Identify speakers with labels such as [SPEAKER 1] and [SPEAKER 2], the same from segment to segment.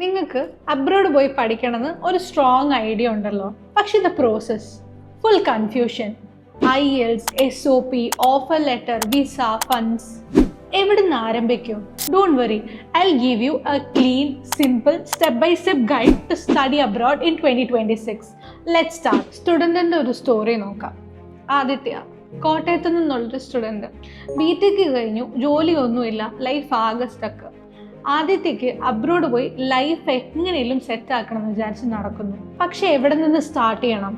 [SPEAKER 1] നിങ്ങൾക്ക് അബ്രോഡ് പോയി പഠിക്കണമെന്ന് ഒരു സ്ട്രോങ് ഐഡിയ ഉണ്ടല്ലോ, പക്ഷെ the process full confusion. IELTS, SOP, offer letter, visa, funds, എവിടെ നിന്ന് ആരംഭിക്കും? Don't worry, I give you a clean, simple, step by step guide to study abroad in 2026. Let's start. സ്റ്റുഡൻറ്റിൻ്റെ ഒരു സ്റ്റോറി നോക്കാം. ആദിത്യ, കോട്ടയത്തു നിന്നുള്ളൊരു സ്റ്റുഡൻറ്റ്, BTech കഴിഞ്ഞു, ജോലിയൊന്നുമില്ല, ലൈഫ് ആകെ സ്റ്റക്ക്. ആദിത്യക്ക് അബ്രോഡ് പോയി ലൈഫ് എങ്ങനെയും സെറ്റ് ആക്കണം എന്ന് വിചാരിച്ച് നടക്കുന്നു. പക്ഷെ എവിടെ നിന്ന് സ്റ്റാർട്ട് ചെയ്യണം?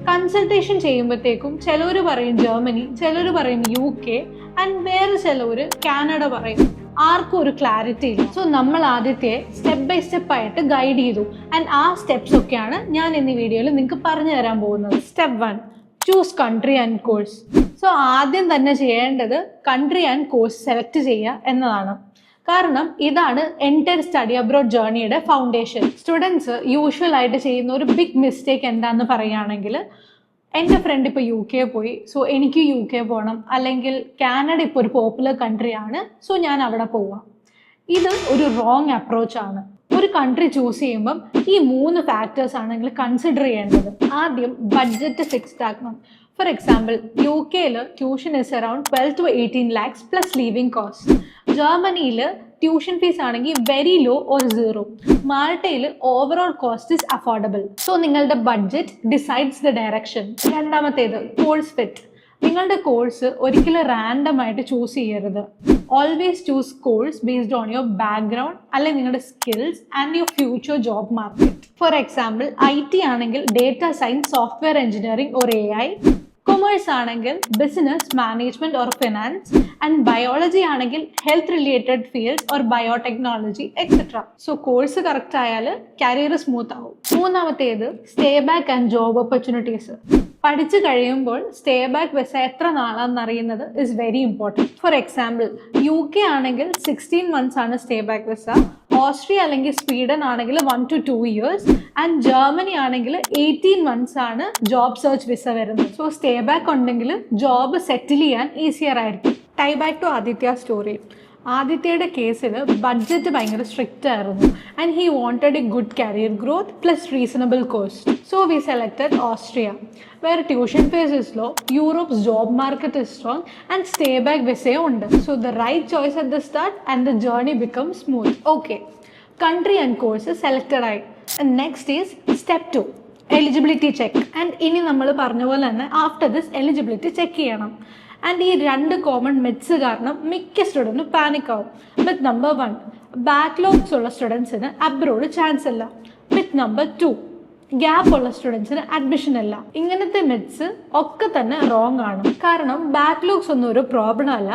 [SPEAKER 1] കൺസൾട്ടേഷൻ ചെയ്യുമ്പോഴത്തേക്കും ചിലർ പറയും ജർമ്മനി, ചിലർ പറയും UK, ആൻഡ് വേറെ ചിലർ കാനഡ പറയും. ആർക്കും ഒരു ക്ലാരിറ്റി ഇല്ല. സോ നമ്മൾ ആദ്യത്തെ സ്റ്റെപ്പ് ബൈ സ്റ്റെപ്പ് ആയിട്ട് ഗൈഡ് ചെയ്തു. ആൻഡ് ആ സ്റ്റെപ്സ് ഒക്കെയാണ് ഞാൻ ഇന്ന് ഈ വീഡിയോയിൽ നിങ്ങൾക്ക് പറഞ്ഞു തരാൻ പോകുന്നത്. Step 1, choose country and course. So ആദ്യം തന്നെ ചെയ്യേണ്ടത് കൺട്രി ആൻഡ് കോഴ്സ് സെലക്ട് ചെയ്യുക എന്നതാണ്. കാരണം ഇതാണ് എൻറ്റയർ സ്റ്റഡി അബ്രോഡ് ജേർണിയുടെ ഫൗണ്ടേഷൻ. സ്റ്റുഡൻസ് യൂഷ്വൽ ആയിട്ട് ചെയ്യുന്ന ഒരു ബിഗ് മിസ്റ്റേക്ക് എന്താണെന്ന് പറയുകയാണെങ്കിൽ, എൻ്റെ ഫ്രണ്ട് ഇപ്പോൾ UK പോയി, സോ എനിക്ക് UK പോകണം, അല്ലെങ്കിൽ കാനഡ ഇപ്പോൾ ഒരു പോപ്പുലർ കൺട്രിയാണ്, സോ ഞാൻ അവിടെ പോവാം. ഇത് ഒരു റോങ് അപ്രോച്ചാണ്. ഒരു കൺട്രി ചൂസ് ചെയ്യുമ്പം ഈ 3 ഫാക്ടേഴ്സ് ആണ് നിങ്ങൾ കൺസിഡർ ചെയ്യേണ്ടത്. ആദ്യം ബഡ്ജറ്റ് ഫിക്സ്ഡ് ആക്കണം. ഫോർ എക്സാമ്പിൾ, UKയിൽ tuition is around 12 to 18 lakhs plus living cost. ജർമ്മനിയിൽ ട്യൂഷൻ ഫീസ് ആണെങ്കിൽ വെരി ലോ ഓർ സീറോ. മാൾട്ടയിൽ overall cost is affordable. So നിങ്ങളുടെ ബഡ്ജറ്റ് ഡിസൈഡ്സ് ദ ഡയറക്ഷൻ. രണ്ടാമത്തേത് കോഴ്സ് ഫിറ്റ്. നിങ്ങളുടെ കോഴ്സ് ഒരിക്കലും റാൻഡം ആയിട്ട് ചൂസ് ചെയ്യരുത്. Always choose course based on your background, അല്ലെങ്കിൽ നിങ്ങളുടെ skills and your future job market. For example, IT ആണെങ്കിൽ data science, software engineering or AI. Commerce ആണെങ്കിൽ business, management or finance. And biology ആണെങ്കിൽ health related fields or biotechnology etcetera. So course correct ആയാൽ career smooth ആവും. മൂന്നാമത്തേത് stay back and job opportunities. പഠിച്ചു കഴിയുമ്പോൾ stay back visa എത്ര നാളാണെന്ന് അറിയുന്നത് is very important. For example, UK ആണെങ്കിൽ 16 months ആണ് സ്റ്റേ ബാക്ക് വിസ. ഓസ്ട്രിയ അല്ലെങ്കിൽ സ്വീഡൻ ആണെങ്കിൽ 1 to 2 years. ആൻഡ് ജർമ്മനി ആണെങ്കിൽ 18 months ആണ് ജോബ് സെർച്ച് വിസ വരുന്നത്. സോ സ്റ്റേ ബാക്ക് ഉണ്ടെങ്കിൽ ജോബ് സെറ്റിൽ ചെയ്യാൻ ഈസിയർ ആയിരിക്കും. Tie back to Aditya story. ആദിത്യയുടെ കേസിൽ ബഡ്ജറ്റ് ഭയങ്കര സ്ട്രിക്റ്റ് ആയിരുന്നു. And he wanted a good career growth plus reasonable cost. So we selected Austria, where tuition fees is low, Europe's job market is strong, and stay back visa ഉണ്ട്. So the right choice at the start and the journey becomes smooth. Okay, country and course selected ആയി. And next is step 2, eligibility check. And ഇനി നമ്മൾ പറഞ്ഞ പോലെ തന്നെ after this eligibility check ചെയ്യണം. And ഈ 2 common myths കാരണം മിക്ക സ്റ്റുഡൻറ്റും പാനിക് ആവും. മിത്ത് നമ്പർ 1, ബാക്ക്ലോഗ്സ് ഉള്ള സ്റ്റുഡൻസിന് അബ്രോഡ് ചാൻസ് ഇല്ല. മിത്ത് നമ്പർ 2, ഗ്യാപ്പ് ഉള്ള സ്റ്റുഡൻസിന് അഡ്മിഷൻ ഇല്ല. ഇങ്ങനത്തെ മിത്സ് ഒക്കെ തന്നെ റോങ് ആണ്. കാരണം ബാക്ക്ലോഗ്സ് ഒന്നും ഒരു പ്രോബ്ലം അല്ല,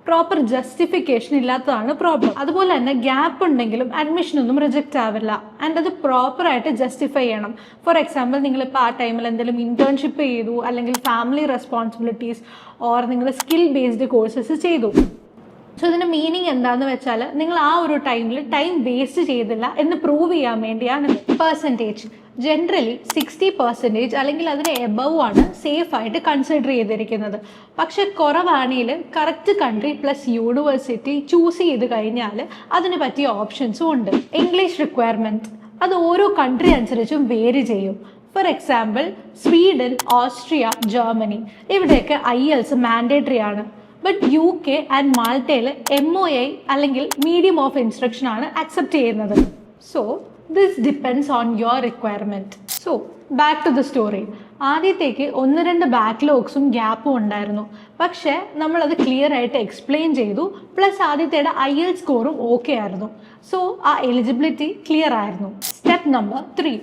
[SPEAKER 1] പ്രോപ്പർ ജസ്റ്റിഫിക്കേഷൻ ഇല്ലാത്തതാണ് പ്രോബ്ലം. അതുപോലെ തന്നെ ഗ്യാപ്പ് ഉണ്ടെങ്കിലും അഡ്മിഷൻ ഒന്നും റിജക്റ്റ് ആവില്ല. ആൻഡ് അത് പ്രോപ്പറായിട്ട് ജസ്റ്റിഫൈ ചെയ്യണം. ഫോർ എക്സാമ്പിൾ, നിങ്ങളിപ്പോൾ ആ ടൈമിൽ എന്തെങ്കിലും ഇന്റേൺഷിപ്പ് ചെയ്തു, അല്ലെങ്കിൽ ഫാമിലി റെസ്പോൺസിബിലിറ്റീസ് ഓർ നിങ്ങൾ സ്കിൽ ബേസ്ഡ് കോഴ്സസ് ചെയ്തു. സോ ഇതിൻ്റെ മീനിങ് എന്താണെന്ന് വെച്ചാൽ നിങ്ങൾ ആ ഒരു ടൈമിൽ ടൈം വേസ്റ്റ് ചെയ്തില്ല എന്ന് പ്രൂവ് ചെയ്യാൻ വേണ്ടിയാണ്. പെർസെൻറ്റേജ് ജനറലി 60% അല്ലെങ്കിൽ അതിന് എബവ് ആണ് സേഫ് ആയിട്ട് കൺസിഡർ ചെയ്തിരിക്കുന്നത്. പക്ഷെ കുറവാണെങ്കിൽ correct country plus university choose ചെയ്ത് കഴിഞ്ഞാൽ അതിന് പറ്റിയ ഓപ്ഷൻസും ഉണ്ട്. ഇംഗ്ലീഷ് റിക്വയർമെൻറ്റ് അത് ഓരോ കൺട്രി അനുസരിച്ചും വേരി ചെയ്യും. For example, Sweden, Austria, Germany ഇവിടെയൊക്കെ IELTS മാൻഡേറ്ററി ആണ്. ബട്ട് UK ആൻഡ് മാൾട്ടയിൽ MOI അല്ലെങ്കിൽ മീഡിയം ഓഫ് ഇൻസ്ട്രക്ഷൻ ആണ് അക്സെപ്റ്റ് ചെയ്യുന്നത്. So this depends on your requirement. So back to the story. ആദ്യത്തേക്ക് 1-2 ബാക്ക്ലോഗ്സും ഗ്യാപ്പും ഉണ്ടായിരുന്നു. പക്ഷേ നമ്മളത് ക്ലിയർ ആയിട്ട് എക്സ്പ്ലെയിൻ ചെയ്തു. പ്ലസ് ആദ്യത്തേയുടെ IELTS സ്കോറും ഓക്കെ ആയിരുന്നു. സോ ആ എലിജിബിലിറ്റി ക്ലിയർ ആയിരുന്നു. Step number 3,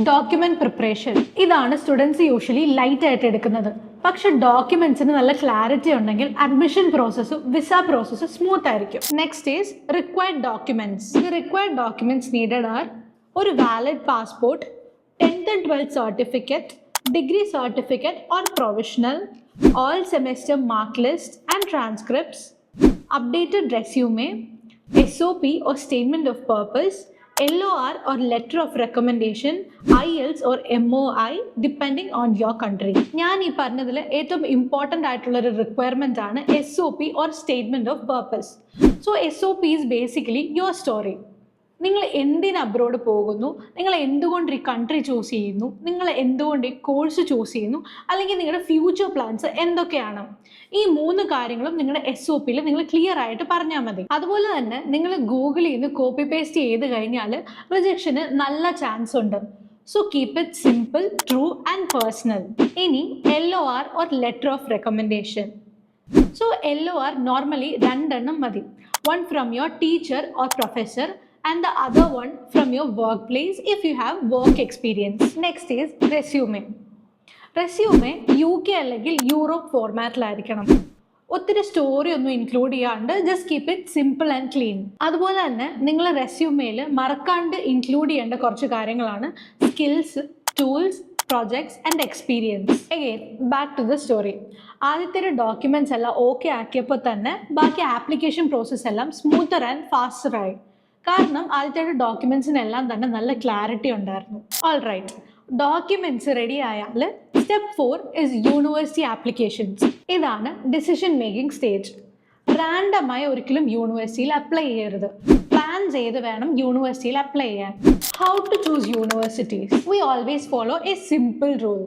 [SPEAKER 1] document preparation. ഇതാണ് സ്റ്റുഡൻസ് യൂഷ്വലി ലൈറ്റ് ആയിട്ട് എടുക്കുന്നത്. പക്ഷെ ഡോക്യുമെന്റ്സിന് നല്ല ക്ലാരിറ്റി ഉണ്ടെങ്കിൽ അഡ്മിഷൻ പ്രോസസ്സും വിസ പ്രോസസ്സും സ്മൂത്ത് ആയിരിക്കും. Next is required documents. The required documents needed are ഒരു valid passport, 10th and 12th certificate, degree certificate or provisional, all semester mark list and transcripts, updated resume, SOP or statement of purpose, LOR or letter of recommendation, IELTS or MOI depending on your country. ഞാൻ ഈ പറഞ്ഞതിൽ ഏറ്റവും important ആയിട്ടുള്ളൊരു requirement ആണ് SOP or statement of purpose. So SOP is basically your story. നിങ്ങൾ എന്തിന് abroad പോകുന്നു, നിങ്ങൾ എന്തുകൊണ്ട് ഈ കൺട്രി ചൂസ് ചെയ്യുന്നു, നിങ്ങൾ എന്തുകൊണ്ട് ഈ കോഴ്സ് ചൂസ് ചെയ്യുന്നു, അല്ലെങ്കിൽ നിങ്ങളുടെ ഫ്യൂച്ചർ പ്ലാൻസ് എന്തൊക്കെയാണ്. ഈ 3 കാര്യങ്ങളും നിങ്ങളുടെ SOPയിൽ നിങ്ങൾ ക്ലിയർ ആയിട്ട് പറഞ്ഞാൽ മതി. അതുപോലെ തന്നെ നിങ്ങൾ ഗൂഗിളിൽ നിന്ന് കോപ്പി പേസ്റ്റ് ചെയ്ത് കഴിഞ്ഞാൽ റിജക്ഷന് നല്ല ചാൻസ് ഉണ്ട്. So keep it simple, true and personal. ഇനി LOR or letter of recommendation. So LOR normally 2 എണ്ണം മതി. One from your teacher or professor and the other one from your workplace if you have work experience. Next is resume. Resume UK അല്ലെങ്കിൽ Europe ഫോർമാറ്റിലായിരിക്കണം. ഒത്തിരി story ഒന്നും include ചെയ്യാണ്ട് just keep it simple and clean. അതുപോലെ തന്നെ നിങ്ങൾ റെസ്യൂമേയിൽ മറക്കാണ്ട് ഇൻക്ലൂഡ് ചെയ്യേണ്ട കുറച്ച് കാര്യങ്ങളാണ് skills, tools, projects and experience. Again back to the story. ആദ്യത്തെ ഡോക്യുമെന്റ്സ് എല്ലാം ഓക്കെ ആക്കിയപ്പോൾ തന്നെ ബാക്കി ആപ്ലിക്കേഷൻ പ്രോസസ്സ് എല്ലാം സ്മൂത്തർ ആൻഡ് ഫാസ്റ്റർ ആയി. കാരണം ആദ്യത്തെ ഡോക്യുമെന്റ്സിനെല്ലാം തന്നെ നല്ല ക്ലാരിറ്റി ഉണ്ടായിരുന്നു. ഓൾ റൈറ്റ്, ഡോക്യുമെന്റ്സ് റെഡി ആയാൽ സ്റ്റെപ്പ് 4 ഇസ് യൂണിവേഴ്സിറ്റി ആപ്ലിക്കേഷൻസ്. ഇതാണ് ഡിസിഷൻ മേക്കിംഗ് സ്റ്റേജ്. റാൻഡമായി ഒരിക്കലും യൂണിവേഴ്സിറ്റിയിൽ അപ്ലൈ ചെയ്യരുത്. പ്ലാൻ ചെയ്ത് വേണം യൂണിവേഴ്സിറ്റിയിൽ അപ്ലൈ ചെയ്യാൻ. How to choose universities? We always follow a simple rule.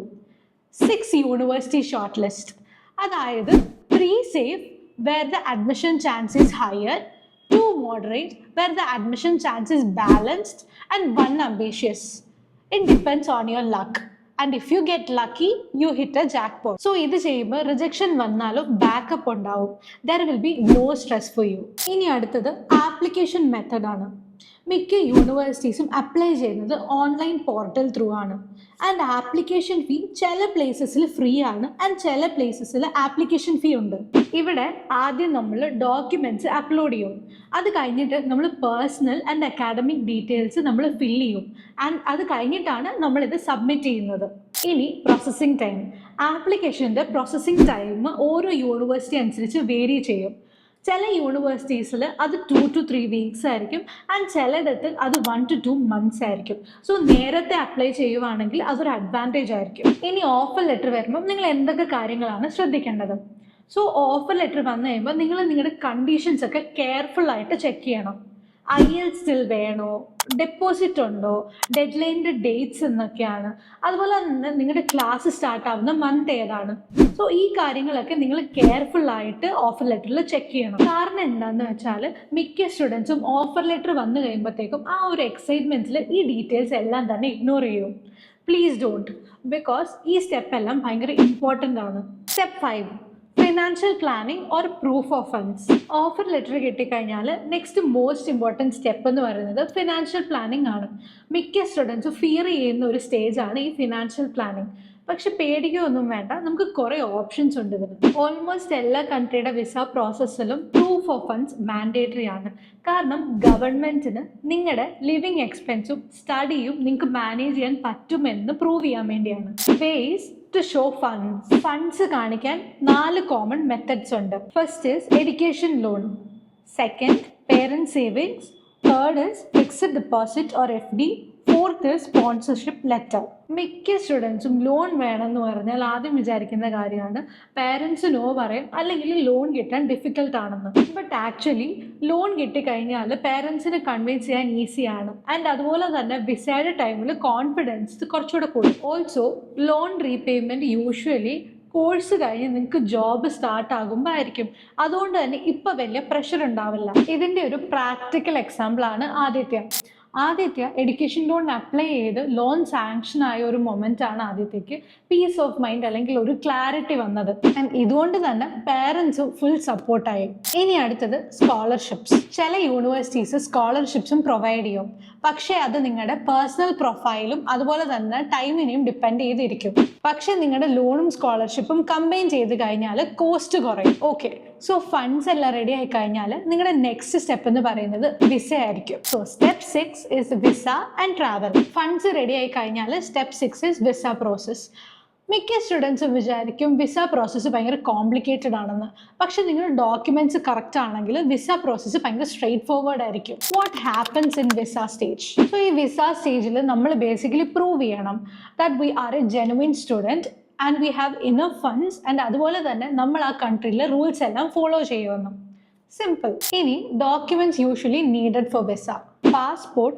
[SPEAKER 1] 6 university short list. അതായത് 3 safe where the admission chance is higher, 2 moderate where the admission chance is balanced, and 1 ambitious. It depends on your luck. And if you get lucky, you hit a jackpot. So ഇത് ചെയ്യുമ്പോൾ rejection വന്നാലും backup ഉണ്ടാവും. There will be no stress for you. ഇനി അടുത്തത് application മെത്തഡാണ്. മിക്ക യൂണിവേഴ്സിറ്റീസും apply ചെയ്യുന്നത് online portal through ആണ്. And application fee ചില പ്ലേസസിൽ ഫ്രീ ആണ് ആൻഡ് ചില പ്ലേസസിൽ ആപ്ലിക്കേഷൻ ഫീ ഉണ്ട്. ഇവിടെ ആദ്യം നമ്മൾ ഡോക്യുമെന്റ്സ് അപ്ലോഡ് ചെയ്യും. അത് കഴിഞ്ഞിട്ട് നമ്മൾ പേഴ്സണൽ ആൻഡ് അക്കാഡമിക് ഡീറ്റെയിൽസ് നമ്മൾ ഫില്ല് ചെയ്യും. ആൻഡ് അത് കഴിഞ്ഞിട്ടാണ് നമ്മളിത് സബ്മിറ്റ് ചെയ്യുന്നത്. ഇനി പ്രോസസ്സിംഗ് ടൈം. ആപ്ലിക്കേഷൻ്റെ പ്രോസസ്സിംഗ് ടൈം ഓരോ യൂണിവേഴ്സിറ്റി അനുസരിച്ച് വേരി ചെയ്യും. ചില യൂണിവേഴ്സിറ്റീസിൽ അത് 2 to 3 വീക്സ് ആയിരിക്കും ആൻഡ് ചിലയിടത്ത് അത് 1 to 2 മന്ത്സ് ആയിരിക്കും. സോ നേരത്തെ അപ്ലൈ ചെയ്യുവാണെങ്കിൽ അതൊരു അഡ്വാൻറ്റേജ് ആയിരിക്കും. ഇനി ഓഫർ ലെറ്റർ വരുമ്പോൾ നിങ്ങൾ എന്തൊക്കെ കാര്യങ്ങളാണ് ശ്രദ്ധിക്കേണ്ടത്? സോ ഓഫർ ലെറ്റർ വന്നു കഴിയുമ്പോൾ നിങ്ങൾ നിങ്ങളുടെ കണ്ടീഷൻസ് ഒക്കെ കെയർഫുൾ ആയിട്ട് ചെക്ക് ചെയ്യണം. IELTS സ്റ്റിൽ വേണോ, ഡെപ്പോസിറ്റ് ഉണ്ടോ, ഡെഡ് ലൈനിൻ്റെ ഡേറ്റ്സ് എന്നൊക്കെയാണ്. അതുപോലെ തന്നെ നിങ്ങളുടെ ക്ലാസ് സ്റ്റാർട്ട് ആവുന്ന മന്ത് ഏതാണ്. സോ ഈ കാര്യങ്ങളൊക്കെ നിങ്ങൾ കെയർഫുൾ ആയിട്ട് ഓഫർ ലെറ്ററിൽ ചെക്ക് ചെയ്യണം. കാരണം എന്താണെന്ന് വെച്ചാൽ മിക്ക സ്റ്റുഡൻസും ഓഫർ ലെറ്റർ വന്നു കഴിയുമ്പോഴത്തേക്കും ആ ഒരു എക്സൈറ്റ്മെൻറ്റിൽ ഈ ഡീറ്റെയിൽസ് എല്ലാം തന്നെ ഇഗ്നോർ ചെയ്യും. പ്ലീസ് ഡോണ്ട്, ബിക്കോസ് ഈ സ്റ്റെപ്പ് എല്ലാം ഭയങ്കര ഇമ്പോർട്ടൻ്റ് ആണ്. Step 5, financial planning or proof of funds. Offer letter കിട്ടിക്കഴിഞ്ഞാൽ നെക്സ്റ്റ് മോസ്റ്റ് ഇമ്പോർട്ടൻറ്റ് സ്റ്റെപ്പ് എന്ന് പറയുന്നത് ഫിനാൻഷ്യൽ പ്ലാനിങ് ആണ്. മിക്ക സ്റ്റുഡൻസ് ഫിയർ ചെയ്യുന്ന ഒരു സ്റ്റേജാണ് ഈ ഫിനാൻഷ്യൽ പ്ലാനിങ്. പക്ഷെ പേടിക്കുകയൊന്നും വേണ്ട, നമുക്ക് കുറേ ഓപ്ഷൻസ് ഉണ്ട് ഇതിന്. ഓൾമോസ്റ്റ് എല്ലാ കൺട്രിയുടെ വിസ പ്രോസസ്സിലും പ്രൂഫ് ഓഫ് ഫണ്ട്സ് മാൻഡേറ്ററി ആണ്. കാരണം ഗവൺമെൻറ്റിന് നിങ്ങളുടെ ലിവിങ് എക്സ്പെൻസും സ്റ്റഡിയും നിങ്ങൾക്ക് മാനേജ് ചെയ്യാൻ പറ്റുമെന്ന് പ്രൂവ് ചെയ്യാൻ വേണ്ടിയാണ്. Ways to show funds. Funds കാണിക്കാൻ 4 കോമൺ മെത്തഡ്സ് ഉണ്ട്. First is education loan, second parent savings, third is fixed deposit or FD, fourth is sponsorship letter. മിക്ക സ്റ്റുഡൻസും ലോൺ വേണമെന്ന് പറഞ്ഞാൽ ആദ്യം വിചാരിക്കുന്ന കാര്യമാണ് പേരൻസ് നോ പറയും അല്ലെങ്കിൽ ലോൺ കിട്ടാൻ ഡിഫിക്കൽട്ട് ആണെന്ന്. ബട്ട് ആക്ച്വലി ലോൺ കിട്ടിക്കഴിഞ്ഞാൽ പേരൻസിനെ കൺവിൻസ് ചെയ്യാൻ ഈസിയാണ്. ആൻഡ് അതുപോലെ തന്നെ വിസയുടെ ടൈമിൽ കോൺഫിഡൻസ് കുറച്ചുകൂടെ കൂടും. Also loan repayment usually course കഴിഞ്ഞ് നിങ്ങൾക്ക് ജോബ് സ്റ്റാർട്ട് ആകുമ്പോൾ ആയിരിക്കും. അതുകൊണ്ട് തന്നെ ഇപ്പോൾ വലിയ പ്രഷർ ഉണ്ടാവില്ല. ഇതിൻ്റെ ഒരു പ്രാക്ടിക്കൽ എക്സാമ്പിളാണ് ആദിത്യ എഡ്യൂക്കേഷൻ ലോൺ അപ്ലൈ ചെയ്ത് ലോൺ സാങ്ഷൻ ആയ ഒരു മൊമെൻ്റ് ആണ് ആദിത്യക്ക് പീസ് ഓഫ് മൈൻഡ് അല്ലെങ്കിൽ ഒരു ക്ലാരിറ്റി വന്നത്. ആൻഡ് ഇതുകൊണ്ട് തന്നെ പേരൻസും ഫുൾ സപ്പോർട്ടായി. ഇനി അടുത്തത് സ്കോളർഷിപ്സ്. ചില യൂണിവേഴ്സിറ്റീസ് സ്കോളർഷിപ്സും പ്രൊവൈഡ് ചെയ്യും. പക്ഷേ അത് നിങ്ങളുടെ പേഴ്സണൽ പ്രൊഫൈലും അതുപോലെ തന്നെ ടൈമിനെയും ഡിപ്പെൻഡ് ചെയ്തിരിക്കും. പക്ഷേ നിങ്ങളുടെ ലോണും സ്കോളർഷിപ്പും കമ്പൈൻ ചെയ്ത് കഴിഞ്ഞാൽ കോസ്റ്റ് കുറയും. ഓക്കെ, സോ ഫണ്ട്സ് എല്ലാം റെഡി ആയി കഴിഞ്ഞാൽ നിങ്ങളുടെ നെക്സ്റ്റ് സ്റ്റെപ്പ് എന്ന് പറയുന്നത് വിസ ആയിരിക്കും. So step 6 is visa and travel. Funds ready ആയി കഴിഞ്ഞാൽ സ്റ്റെപ്പ് 6 is വിസ പ്രോസസ്. മിക്ക സ്റ്റുഡൻസും വിചാരിക്കും വിസ പ്രോസസ്സ് ഭയങ്കര കോംപ്ലിക്കേറ്റഡ് ആണെന്ന്. പക്ഷെ നിങ്ങളുടെ ഡോക്യുമെന്റ്സ് കറക്റ്റ് ആണെങ്കിൽ വിസ പ്രോസസ്സ് ഭയങ്കര സ്ട്രെയിറ്റ് ഫോർവേഡ് ആയിരിക്കും. What happens in visa stage? So ഈ വിസ സ്റ്റേജിൽ നമ്മൾ ബേസിക്കലി പ്രൂവ് ചെയ്യണം that we are a genuine student and we have enough funds and അതുപോലെ തന്നെ നമ്മൾ ആ കൺട്രിയിലെ റൂൾസ് എല്ലാം ഫോളോ ചെയ്യുമെന്നും. സിമ്പിൾ. ഇനി documents usually needed for visa. passport,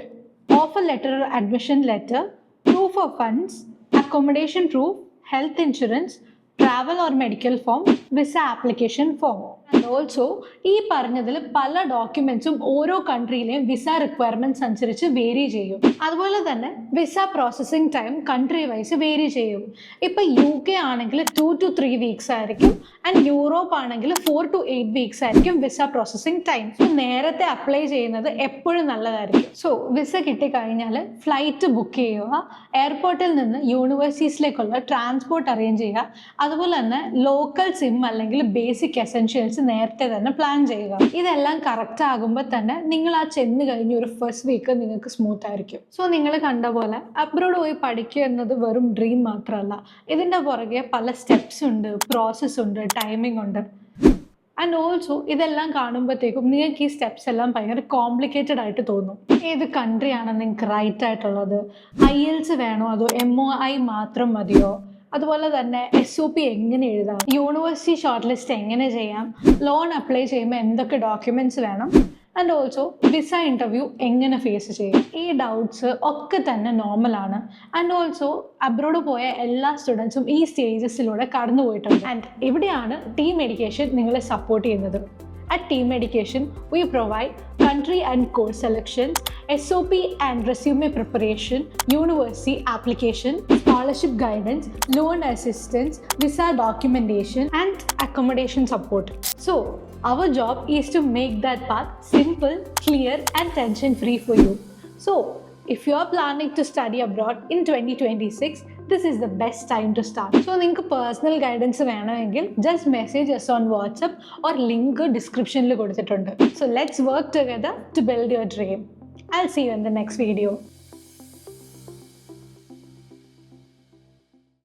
[SPEAKER 1] offer letter or admission letter, proof of funds, accommodation proof, health insurance, travel or medical form, visa application form. And also ഈ പറഞ്ഞതിൽ പല ഡോക്യുമെന്റ്സും ഓരോ കൺട്രിയിലെയും വിസ റിക്വയർമെന്റ്സ് അനുസരിച്ച് vary ചെയ്യും. അതുപോലെ തന്നെ visa processing time country wise vary ചെയ്യും. ഇപ്പം UK ആണെങ്കിൽ 2 to 3 വീക്സ് ആയിരിക്കും, ആൻഡ് യൂറോപ്പ് ആണെങ്കിൽ 4 to 8 വീക്സ് ആയിരിക്കും വിസ പ്രോസസ്സിംഗ് ടൈം. സോ നേരത്തെ അപ്ലൈ ചെയ്യുന്നത് എപ്പോഴും നല്ലതായിരിക്കും. സോ വിസ കിട്ടിക്കഴിഞ്ഞാൽ ഫ്ലൈറ്റ് ബുക്ക് ചെയ്യുക, എയർപോർട്ടിൽ നിന്ന് യൂണിവേഴ്സിറ്റീസിലേക്കുള്ള ട്രാൻസ്പോർട്ട് അറേഞ്ച് ചെയ്യുക, അതുപോലെ തന്നെ ലോക്കൽ സിം അല്ലെങ്കിൽ ബേസിക് എസെൻഷ്യൽസ് നേരത്തെ തന്നെ പ്ലാൻ ചെയ്യുക. ഇതെല്ലാം കറക്റ്റ് ആകുമ്പോൾ തന്നെ നിങ്ങൾ ആ ചെന്ന് കഴിഞ്ഞ ഒരു ഫസ്റ്റ് വീക്ക് നിങ്ങൾക്ക് സ്മൂത്ത് ആയിരിക്കും. സോ നിങ്ങൾ കണ്ട പോലെ അബ്രോഡ് പോയി പഠിക്കുക എന്നത് വെറും ഡ്രീം മാത്രമല്ല, ഇതിൻ്റെ പുറകെ പല സ്റ്റെപ്സ് ഉണ്ട്, പ്രോസസ്സ് ഉണ്ട്, ടൈമിംഗ് ഉണ്ട്. ആൻഡ് ഓൾസോ ഇതെല്ലാം കാണുമ്പോഴത്തേക്കും നിങ്ങൾക്ക് ഈ സ്റ്റെപ്സ് എല്ലാം ഭയങ്കര കോംപ്ലിക്കേറ്റഡ് ആയിട്ട് തോന്നും. ഏത് കൺട്രിയാണ് നിങ്ങൾക്ക് റൈറ്റ് ആയിട്ടുള്ളത്, IELTS വേണോ അതോ MOI മാത്രം മതിയോ, അതുപോലെ തന്നെ SOP എങ്ങനെ എഴുതാം, യൂണിവേഴ്സിറ്റി ഷോർട്ട് ലിസ്റ്റ് എങ്ങനെ ചെയ്യാം, ലോൺ അപ്ലൈ ചെയ്യുമ്പോൾ എന്തൊക്കെ ഡോക്യുമെൻറ്റ്സ് വേണം, ആൻഡ് ഓൾസോ വിസ ഇൻ്റർവ്യൂ എങ്ങനെ ഫേസ് ചെയ്യും. ഈ ഡൗട്ട്സ് ഒക്കെ തന്നെ നോർമലാണ്. ആൻഡ് ഓൾസോ അബ്രോഡ് പോയ എല്ലാ സ്റ്റുഡൻസും ഈ സ്റ്റേജസിലൂടെ കടന്നു പോയിട്ടുണ്ട്. ആൻഡ് ഇവിടെയാണ് ടീം എഡ്യൂക്കേഷൻ നിങ്ങളെ സപ്പോർട്ട് ചെയ്യുന്നത്. At Team Education, we provide country and course selections, SOP and resume preparation, university application, scholarship guidance, loan assistance, visa documentation, and accommodation support. So, our job is to make that path simple, clear, and tension-free for you. So, if you are planning to study abroad in 2026, this is the best time to start. So, നിങ്ങൾക്ക് personal guidance വേണമെങ്കിൽ just message us on WhatsApp or link ഡിസ്ക്രിപ്ഷനിൽ കൊടുത്തിട്ടുണ്ട്. So, let's work together to build your dream. I'll see you in the next video.